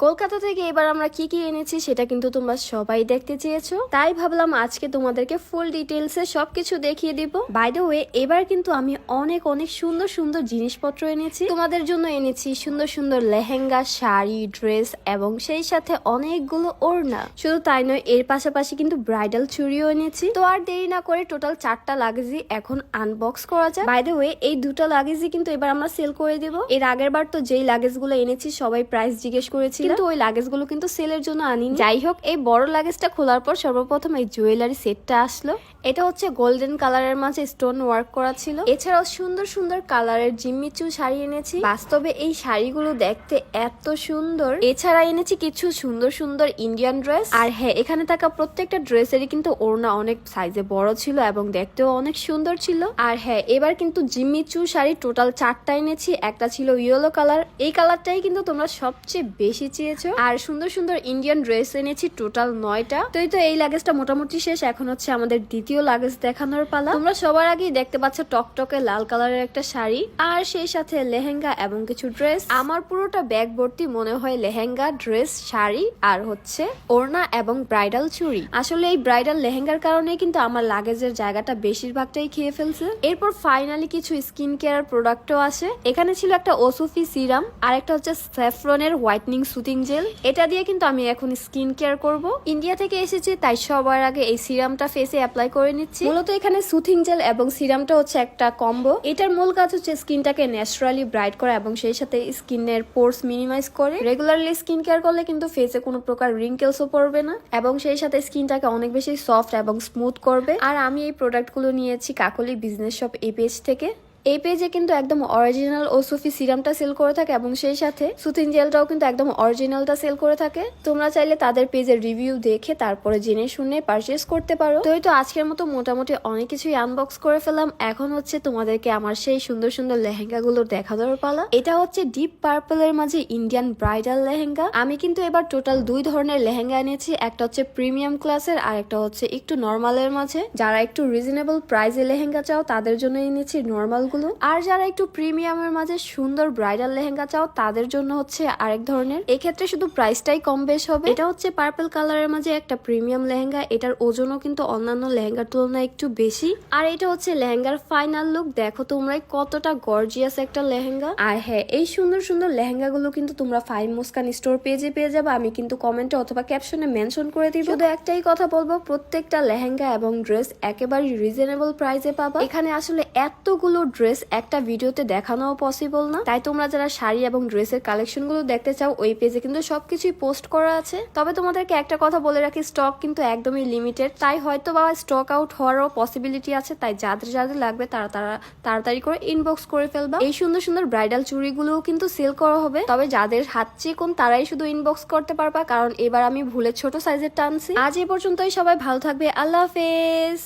কলকাতা থেকে এবার আমরা কি কি এনেছি সেটা কিন্তু তোমরা সবাই দেখতে চেয়েছো, তাই ভাবলাম আজকে তোমাদেরকে ফুল ডিটেলসে সবকিছু দেখিয়ে দিব। বাই দ্য ওয়ে, এবার কিন্তু আমি অনেক অনেক সুন্দর সুন্দর জিনিসপত্র এনেছি তোমাদের জন্য। এনেছি সুন্দর সুন্দর লেহেঙ্গা, শাড়ি, ড্রেস এবং সেই সাথে অনেকগুলো ওড়না। শুধু তাই নয়, এর পাশাপাশি কিন্তু ব্রাইডাল চুড়িও এনেছি। তো আর দেরি না করে টোটাল 4টা লাগেজই এখন আনবক্স করা যায়। বাই দ্য ওয়ে, এই 2টা লাগেজই কিন্তু এবার আমরা সেল করে দেব। এর আগের বার তো যেই লাগেজগুলো এনেছি সবাই প্রাইস জিজ্ঞেস করেছিল, কিন্তু ওই লাগেজগুলো কিন্তু সেলের জন্য আনিনি। যাই হোক, এই বড় লাগেজটা খোলার পর সর্বপ্রথম এই জুয়েলারি সেটটা আসলো। এটা হচ্ছে গোল্ডেন কালারের মাঝে স্টোন ওয়ার্ক করা ছিল। এছাড়াও সুন্দর সুন্দর কালারের জিম্মিচু শাড়ি এনেছি। বাস্তবে এই শাড়িগুলো দেখতে এত সুন্দর। এছাড়া এনেছি কিছু সুন্দর সুন্দর ইন্ডিয়ান ড্রেস। আর হ্যাঁ, এখানে থাকা প্রত্যেকটা ড্রেসেরই কিন্তু ওড়না অনেক সাইজে বড় ছিল এবং দেখতেও অনেক সুন্দর ছিল। আর হ্যাঁ, এবার কিন্তু জিম্মিচু শাড়ি টোটাল 4টা এনেছি। একটা ছিল ইয়েলো কালার, এই কালারটাই কিন্তু তোমরা সবচেয়ে বেশি চেয়েছো। আর সুন্দর সুন্দর ইন্ডিয়ান ড্রেস এনেছি টোটাল 9টা। তো এই লাগেজটা মোটামুটি শেষ। এখন হচ্ছে আমাদের দ্বিতীয় লাগেজ দেখানোর পালা। তোমরা সবার আগেই দেখতে পাচ্ছ টকটকে লাল কালারের একটা শাড়ি, আর সেই সাথে লেহেঙ্গা এবং কিছু ড্রেস। আমার পুরোটা ব্যাগ ভর্তি মনে হয় লেহেঙ্গা, ড্রেস, শাড়ি আর হচ্ছে ওড়না এবং ব্রাইডাল চুড়ি। আসলে এই ব্রাইডাল লেহেঙ্গার কারণে কিন্তু আমার লাগেজের জায়গাটা বেশিরভাগটাই খেয়ে ফেলছে। এরপর ফাইনালি কিছু স্কিন কেয়ার প্রোডাক্টও আসে। এখানে ছিল একটা ওসুফি সিরাম আর একটা হচ্ছে স্যাফরনের হোয়াইটনিং সুথিং জেল। এটা দিয়ে কিন্তু আমি এখন স্কিন কেয়ার করব। ইন্ডিয়া থেকে এসেছি, তাই সবার আগে এই সিরামটা ফেসে অ্যাপ্লাই করে নিচ্ছি। মূলত এখানে সুথিং জেল এবং সিরামটা হচ্ছে একটা কম্বো। এটার মূল কাজ হচ্ছে স্কিনটাকে ন্যাচারালি ব্রাইট করা এবং সেই সাথে স্কিনের পোরস মিনিমাইজ করে। রেগুলারলি স্কিন কেয়ার করলে কিন্তু ফেসে কোনো প্রকার রিঙ্কেলসও পড়বে না এবং সেই সাথে স্কিনটাকে অনেক বেশি সফট এবং স্মুথ করবে। আর আমি এই প্রোডাক্টগুলো নিয়েছি কাকলি বিজনেস শপ এই পেজ থেকে। এই পেজে কিন্তু একদম অরিজিনাল ওসুফি সিরামটা সেল করে থাকে এবং সেই সাথে সুথিং জেলটাও কিন্তু একদম অরিজিনালটা সেল করে থাকে। তোমরা চাইলে তাদের পেজের রিভিউ দেখে তারপরে জেনে শুনে পারচেস করতে পারো। তো আজকের মতো মোটামুটি অনেক কিছুই আনবক্স করে ফেলাম। এখন হচ্ছে তোমাদেরকে আমার সেই সুন্দর সুন্দর লেহেঙ্গা গুলো দেখানোর পালা। এটা হচ্ছে ডিপ পার্পলের মাঝে ইন্ডিয়ান ব্রাইডাল লেহেঙ্গা। আমি কিন্তু এবার টোটাল 2 ধরনের লেহেঙ্গা এনেছি। একটা হচ্ছে প্রিমিয়াম ক্লাসের আর একটা হচ্ছে একটু নর্মালের মাঝে। যারা একটু রিজনেবল প্রাইসে লেহেঙ্গা চাও তাদের জন্য এনেছি নর্মাল, আর যারা একটু প্রিমিয়ামের মাঝে সুন্দর ব্রাইডাল লেহেঙ্গা চাও তাদের জন্য হচ্ছে আরেক ধরনের। এই ক্ষেত্রে শুধু প্রাইসটাই কম বেশ হবে। এটা হচ্ছে পার্পল কালারের মাঝে একটা প্রিমিয়াম লেহেঙ্গা। এটার ওজনও কিন্তু অন্যান্য লেহেঙ্গার তুলনায় একটু বেশি। আর এটা হচ্ছে লেহেঙ্গার ফাইনাল লুক। দেখো তোমরাই কতটা গর্জিয়াস একটা লেহেঙ্গা। আর হ্যাঁ, এই সুন্দর সুন্দর লেহেঙ্গা গুলো কিন্তু তোমরা ফাইন মুস্কান স্টোর পেজে পেয়ে যাবে। আমি কিন্তু কমেন্টে অথবা ক্যাপশনে মেনশন করে দিব। শুধু একটাই কথা বলবো, প্রত্যেকটা লেহেঙ্গা এবং ড্রেস একেবারে রিজনেবল প্রাইসে পাবা। এখানে আসলে এতগুলো ড্রেস একটা ভিডিওতে দেখানো পসিবল না, তাই তোমরা যারা শাড়ি এবং ড্রেসের কালেকশন গুলো দেখতে চাও ওই পেজে কিন্তু সবকিছুই পোস্ট করা আছে। তবে তোমাদেরকে একটা কথা বলে রাখি, স্টক কিন্তু একদমই লিমিটেড, তাই হয়তো বা স্টক আউট হওয়ারও পসিবিলিটি আছে। তাই যাদের যাদের লাগবে তারা তাড়াতাড়ি করে ইনবক্স করে ফেলবা। এই সুন্দর সুন্দর ব্রাইডাল চুড়িগুলোও কিন্তু সেল করা হবে, তবে যাদের হাত চিকন তারাই শুধু ইনবক্স করতে পারবা, কারণ এবার আমি ভুলে ছোট সাইজের টানছি। আজ এ পর্যন্তই, সবাই ভালো থাকবে, আল্লাহ হাফেজ।